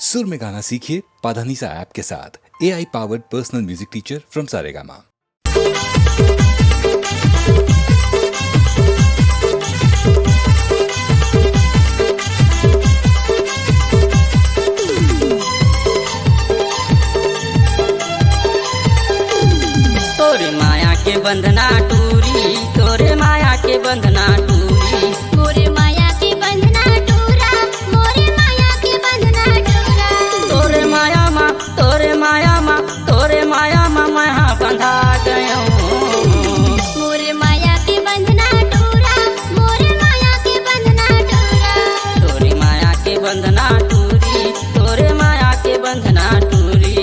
सुर में गाना सीखिए पाधानीसा ऐप के साथ। AI powered personal music teacher from Saregama. तोरे माया के बंधना टूरी, तोरे माया के बंधना टूरी, मोरे माया के बंधना टूरा, मोरे माया के बंधना टूरा। तोरे माया माँ, तोरे माया माँ, तोरे माया माँ मैं बंधा गया हूँ। मोरे माया के बंधना टूरा, मोरे माया के बंधना टूरा। तोरे माया के बंधना टूरी, तोरे माया के बंधना टूरी।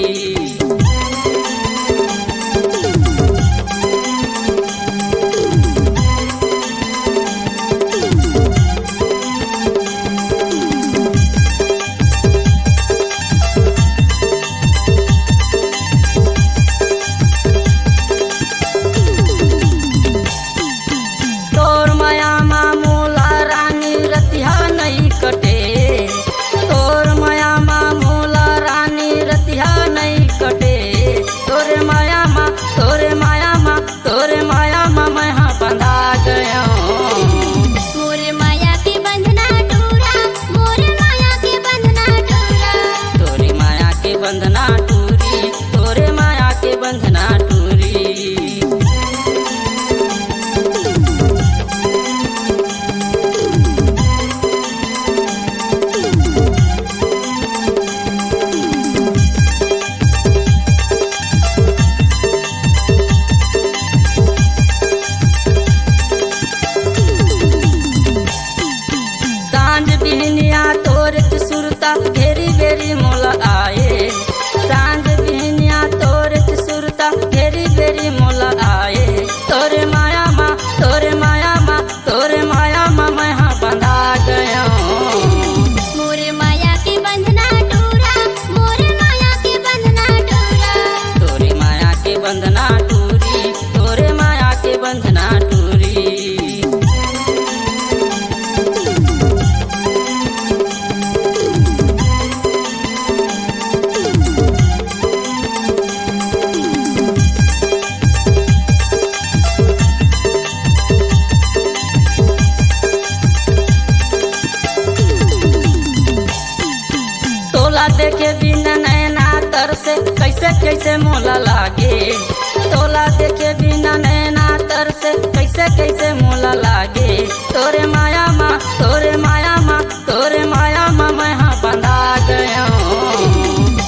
तोर माया माँ मोला रानी रतिहा नहीं कटे, तोर माया माँ मोला रानी रतिहा नहीं कटे। तोरे माया माँ, तोरे माया माँ, तोरे माया माँ मैं बंधा गया हूँ। मोरे माया के बंधना टूरा, मोरे माया के बंधना टूरा। तोरे माया के बंधना टूरी, तोरे माया के बंधना टूरी। सांझ बिहनिया तोर के सुरता घेरी बेरी मोला आए, सांझ बिहनिया तोर के सुरता घेरी बेरी मोला आए। तोरे माया माँ, तोरे माया माँ, तोरे माया माँ मैं बंधा गया हूँ। मोरे माया के बंधना टूरा, मोरे माया के बंधना टूरा। तोरे माया के बंधना टूरी, तोरे माया के बंधना टूरी। तोला देखे बिना नैना तर से कैसे कैसे मोला लागे। तोला देखे बिना नैना तर से कैसे कैसे मोला लागे। तोरे माया माँ, तोरे माया माँ, तोरे माया माँ मैं बंधा गया हूँ।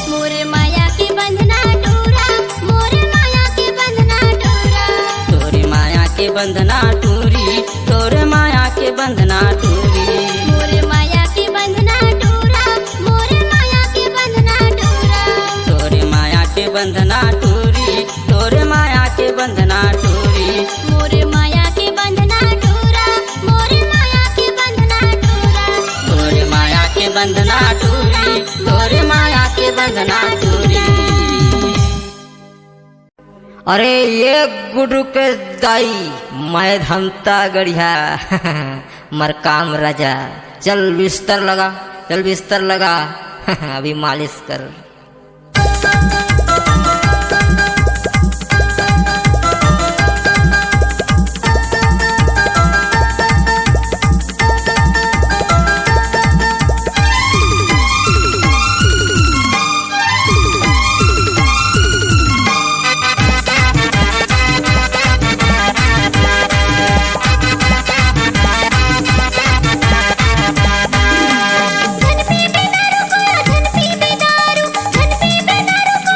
मोरे माया के बंधना टूरा, मोरे माया के बंधना टूरा। तोरे माया के बंधना टूरी, तोरे माया के बंधना टूरी। मोरे माया के बंधना टूरा, मोरे माया के बंधना टूरा। तोरे माया के बंधना टूरी, तोरे माया के बंधना टूरी। मोरे माया के बंधना टूरा, मोरे माया के बंधना टूरा। तोरे माया के बंधना टूरी, तोरे माया के बंधना टूरी। अरे ये गुरु के दाई मैं धमता गढ़िया मर काम राजा। चल बिस्तर लगा, चल बिस्तर लगा अभी मालिश कर। धन पी बिना रुको, धन पी बिना रुको, धन पी बिना रुको,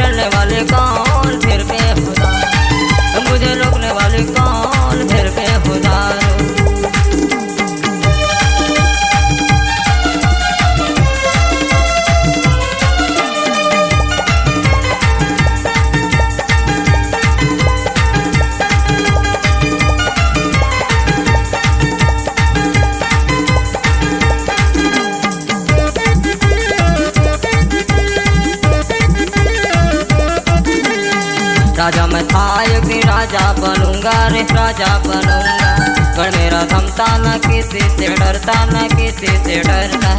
चलने वाले कौन फिर बेहुदार, मुझे रोकने वाले कौन फिर बेहुदार। राजा मैं था एक दिन राजा बनूंगा रे राजा बनूंगा, पर मेरा थमता न किसी से डरता न किसी से डरता।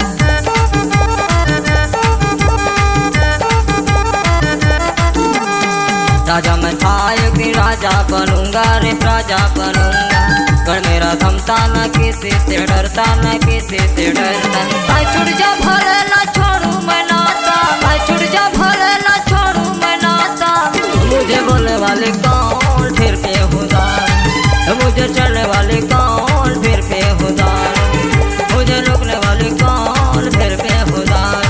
राजा मैं था एक दिन राजा बनूंगा रे राजा बनूंगा, पर मेरा थमता न किसी से डरता न किसी से डरता। भाई छुट जा भले ना छोड़ू मैं नाता, भाई छुट जा भले ना छोड़ू मैं नाता। मुझे बोलने वाले कौन फिर बेहुदार, मुझे चलने वाले कौन फिर बेहुदार, मुझे रोकने वाले कौन फिर बेहुदार।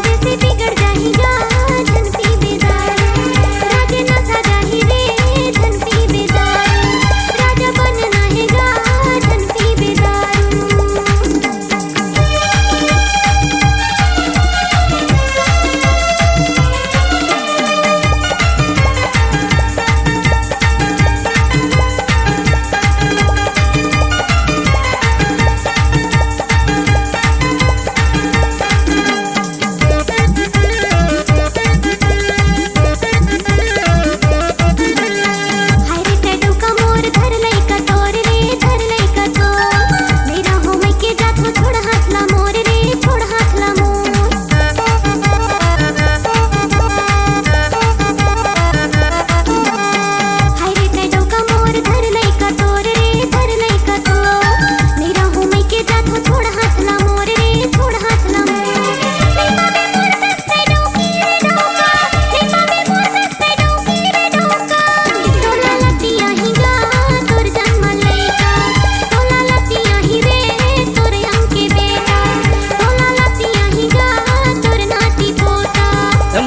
जैसे बिगड़ जाएगा धन पी बेदार, राजा नशा जाही रे धन पी बेदार, राजा बनना हैगा धन पी बेदार।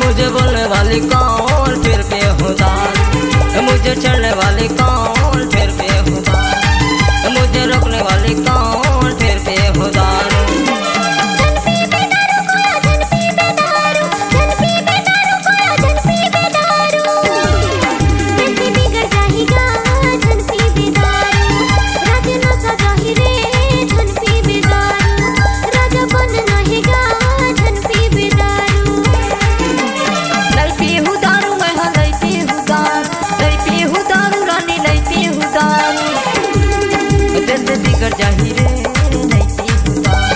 मुझे बोलने वाले कौन फिर बेहुदार, मुझे चलने वाले कौन फिर बेहुदार, मुझे रोकने वाले कौन फिर बेहुदार। बिगड़ जाही रे नहीं पी हुदार।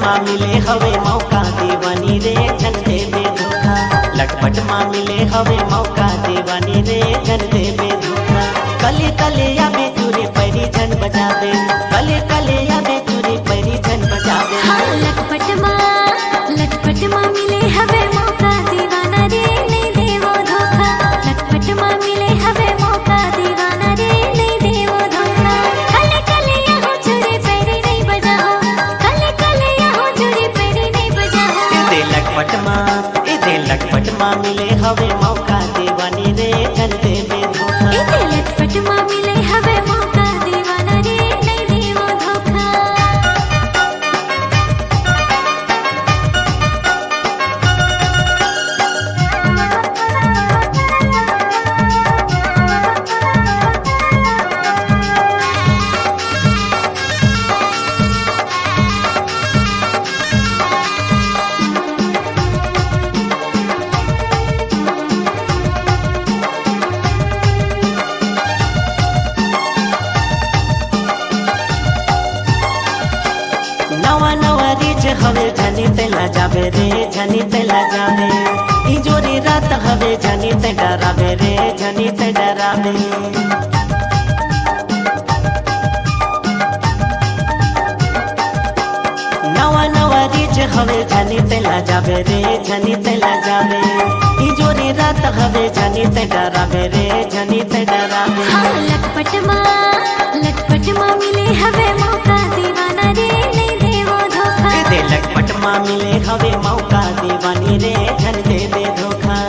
में मिले हवे मौका दीवानी रे जन देवे धोखा। लटपट में मिले हवे मौका दीवानी रे जन देवे धोखा। कले कले आवे तुरे पैरी जन बजावे, कले कले आवे तुरे पैरी जन बजावे। लटपट माँ मिले हवे मौका दीवाना रे नहीं देवो धोखा। लटपट माँ मिले हवे मौका दीवाना रे नहीं देवो धोखा। कले कले यहाँ चोरी पैरी नहीं बजाओ, कले कले यहाँ चोरी पैरी नहीं बजाओ। इदे लटपट माँ मिले हवे मौका दीवानी रे जन देवे धोखा। इदे लटपट माँ मिले हवे मौका दीवाना रे नहीं देवो धोखा। नवा नवा रीच हवे झनी तेला जावे रे झनी तेला जावे। इजोरी रात हवे झनी ते डरावे रे झनी ते डरावे। नवा नवा रीच हवे झनी तेला जावे रे झनी तेला जावे। इजोरी रात हवे झनी ते डरावे रे झनी ते डरावे। लटपट माँ मिले हवे मौका दीवाना रे नहीं देवो धोखा। इदे लटपट माँ मिले हवे मौका दीवानी रे जन देवे धोखा।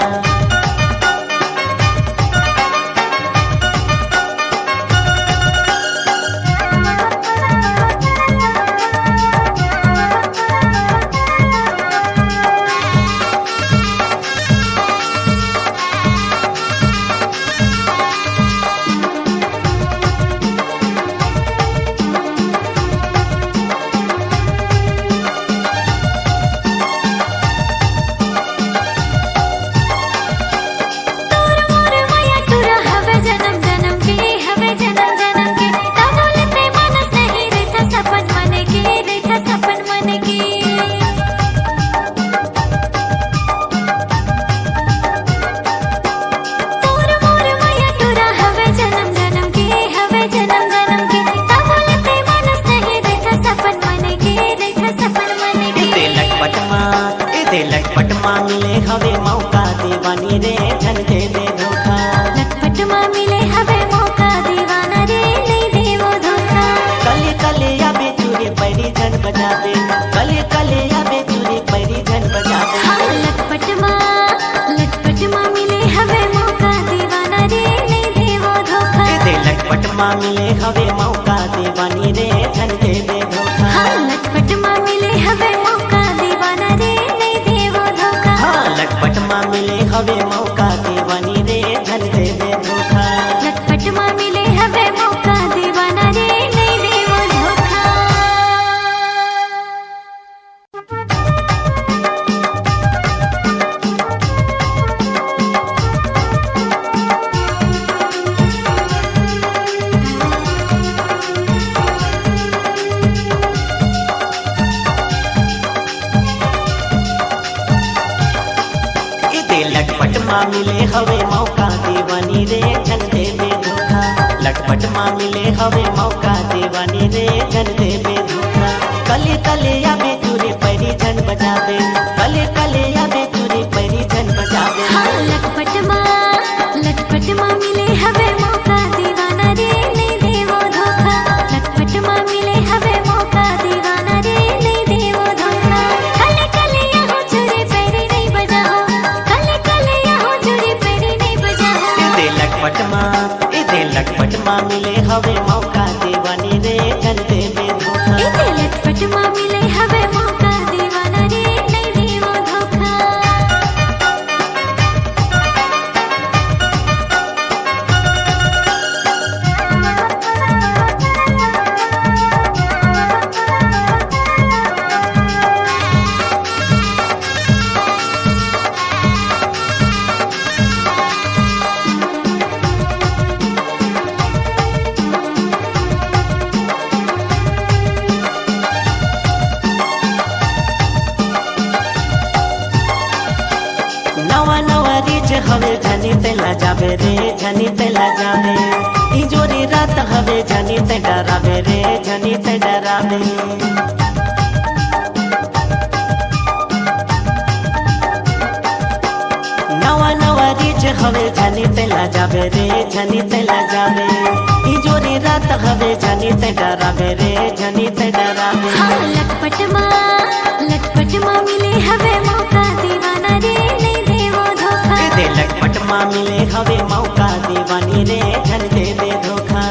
लटपट माँ मिले हवे मौका दीवानी रे जन देवे धोखा। लटपट माँ मिले हवे मौका दीवाना रे नहीं देवो धोखा। कले कले आवे तुरे पैरी जन बजावे, कले कले आवे तुरे पैरी जन बजावे। लटपट माँ मिले हवे मौका दीवाना रे नहीं देवो धोखा। इदे लटपट माँ मिले हवे मौका दीवानी रे जन देवे धोखा। लटपट माँ मिले हवे मौका दीवाना रे नहीं देवो धोखा। लटपट माँ मिले हवे मौका दीवानी रे जन देवे धोखा। लटपट माँ मिले हवे मौका दीवाना रे नहीं देवो धोखा। लटपट माँ मिले हवे मौका दीवानी रे जन देवे धोखा। लटपट माँ मिले हवे मौका दीवानी रे जन देवे धोखा। कले कले आवे तुरे पैरी जन बजावे, कले कले आवे तुरे पैरी जन बजावे। लटपट माँ मिले हवे मौका दीवाना रे नहीं देवो धोखा। लटपट माँ मिले हवे मौका दीवाना रे नहीं देवो धोखा। कले कले यहाँ चोरी पैरी नहीं बजाओ, कले कले यहाँ चोरी पैरी नहीं बजाओ। इदे लटपट माँ मिले हवे मौका दीवानी रे जन देवे धोखा। इदे लटपट माँ मिले हवे मौका दीवाना रे नहीं देवो धोखा। जावे रे झनी तेला जावे ई जोरी रात हवे झनी ते डरावे रे झनी ते डरावे नवा नवा रीच हवे झनी तेला जावे रे झनी तेला जावे ई जोरी रात हवे झनी ते डरावे रे झनी ते डरावे हाँ लटपट माँ मिले हवे मौका दीवाना रे नहीं देवो धोखा दे लटपट माँ मिले हवे मौका दीवानी रे झन दे दे धोखा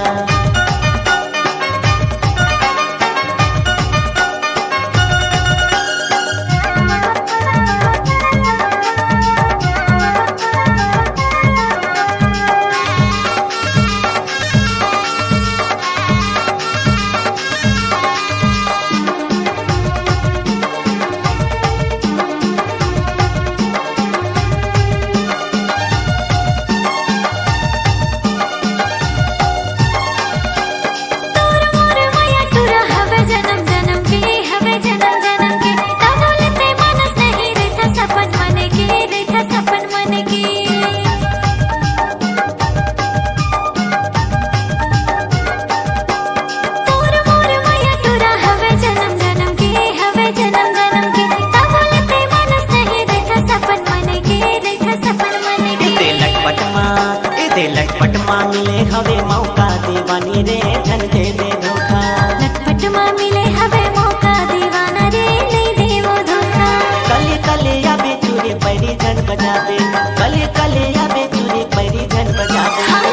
लटपट माँ मिले हवे मौका दीवानी रे झन दे दे धोखा लटपट माँ मिले हवे मौका दीवाना रे नहीं देवो धोखा कले कले या बेचूरे पैरी झन बजावे कले कले या बेचूरे पैरी झन बजावे हाँ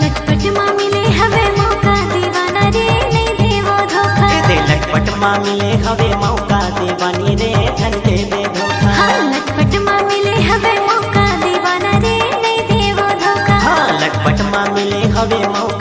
लटपट माँ मिले हवे मौका दीवाना रे नहीं देवो धोखा दे लटपट माँ मिले हवे मौका दीवानी रे झन दे दे धोखा हाँ लटपट माँ मिले हवे मौका दीवाना रे नहीं देवो धोखा हाँ लटपट माँ मिले हवे मौका